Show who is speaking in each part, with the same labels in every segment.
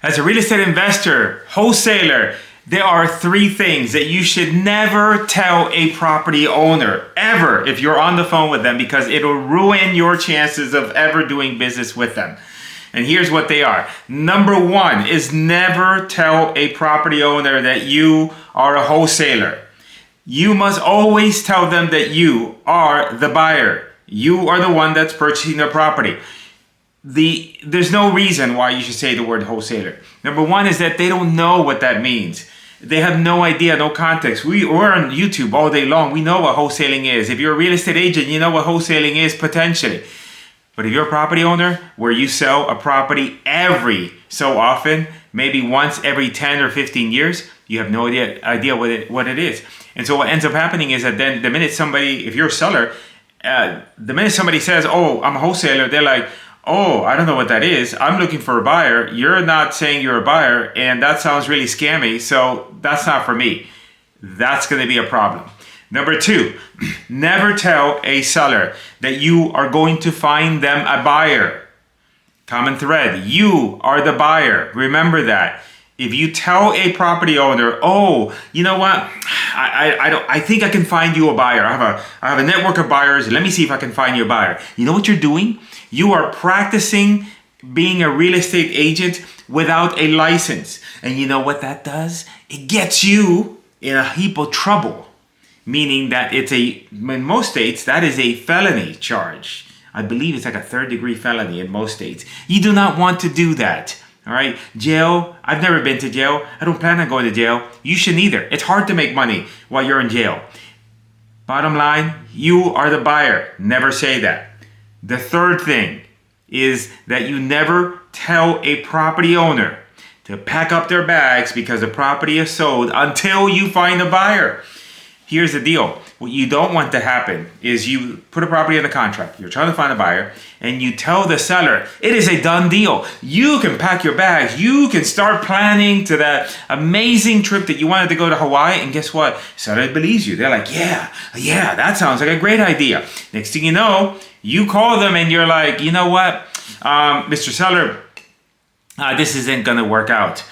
Speaker 1: As a real estate investor, wholesaler, there are 3 things that you should never tell a property owner, ever, if you're on the phone with them, because it'll ruin your chances of ever doing business with them. And here's what they are. Number 1 is never tell a property owner that you are a wholesaler. You must always tell them that you are the buyer. You are the one that's purchasing the property. There's no reason why you should say the word wholesaler. Number 1 is that they don't know what that means. They have no idea, no context. We're on YouTube all day long. We know what wholesaling is. If you're a real estate agent, you know what wholesaling is potentially. But if you're a property owner where you sell a property every so often, maybe once every 10 or 15 years, you have no idea what it is. And so what ends up happening is that then the minute somebody, if you're a seller, the minute somebody says, oh, I'm a wholesaler, they're like, oh, I don't know what that is. I'm looking for a buyer. You're not saying you're a buyer, and that sounds really scammy, so that's not for me. That's going to be a problem. Number 2, never tell a seller that you are going to find them a buyer. Common thread, you are the buyer. Remember that. If you tell a property owner, oh, you know what, I think I can find you a buyer. I have a network of buyers. Let me see if I can find you a buyer. You know what you're doing? You are practicing being a real estate agent without a license. And you know what that does? It gets you in a heap of trouble. Meaning that in most states, that is a felony charge. I believe it's like a 3rd-degree felony in most states. You do not want to do that. All right, jail. I've never been to jail. I don't plan on going to jail. You shouldn't either. It's hard to make money while you're in jail. Bottom line, you are the buyer. Never say that. The 3rd thing is that you never tell a property owner to pack up their bags because the property is sold until you find a buyer. Here's the deal. What you don't want to happen is you put a property in the contract. You're trying to find a buyer and you tell the seller, it is a done deal. You can pack your bags. You can start planning to that amazing trip that you wanted to go to Hawaii. And guess what? Seller believes you. They're like, yeah, that sounds like a great idea. Next thing you know, you call them and you're like, you know what, Mr. Seller, this isn't going to work out.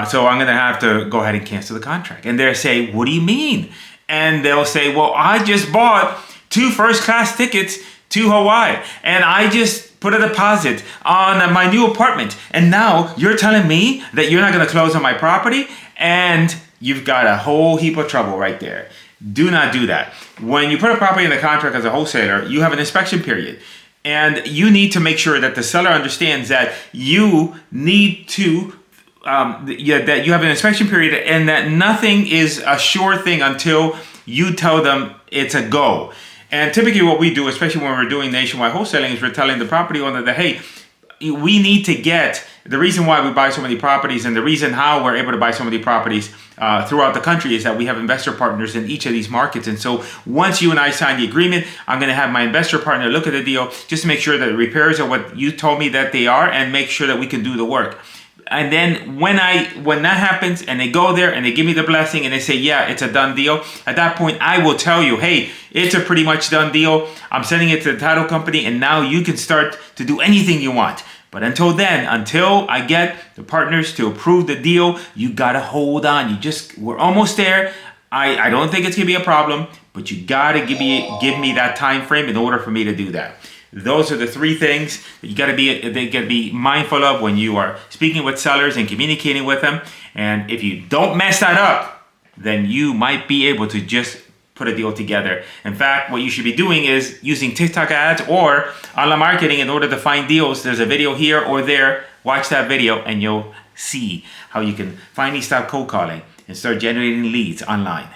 Speaker 1: So I'm going to have to go ahead and cancel the contract. And they'll say, what do you mean? And they'll say, well, I just bought 2 first-class tickets to Hawaii. And I just put a deposit on my new apartment. And now you're telling me that you're not going to close on my property? And you've got a whole heap of trouble right there. Do not do that. When you put a property in the contract as a wholesaler, you have an inspection period. And you need to make sure that the seller understands that you need to that you have an inspection period and that nothing is a sure thing until you tell them it's a go. And typically what we do, especially when we're doing nationwide wholesaling, is we're telling the property owner that, hey, we need to get the reason why we buy so many properties and the reason how we're able to buy so many properties throughout the country is that we have investor partners in each of these markets. And so once you and I sign the agreement, I'm going to have my investor partner look at the deal just to make sure that the repairs are what you told me that they are and make sure that we can do the work. And then when that happens and they go there and they give me the blessing and they say, yeah, it's a done deal, at that point, I will tell you, hey, it's a pretty much done deal. I'm sending it to the title company and now you can start to do anything you want. But until then, until I get the partners to approve the deal, you got to hold on. We're almost there. I don't think it's going to be a problem, but you got to give me that time frame in order for me to do that. Those are the 3 things that you got to be mindful of when you are speaking with sellers and communicating with them. And if you don't mess that up, then you might be able to just put a deal together. In fact, what you should be doing is using TikTok ads or online marketing in order to find deals. There's a video here or there. Watch that video and you'll see how you can finally stop cold calling and start generating leads online.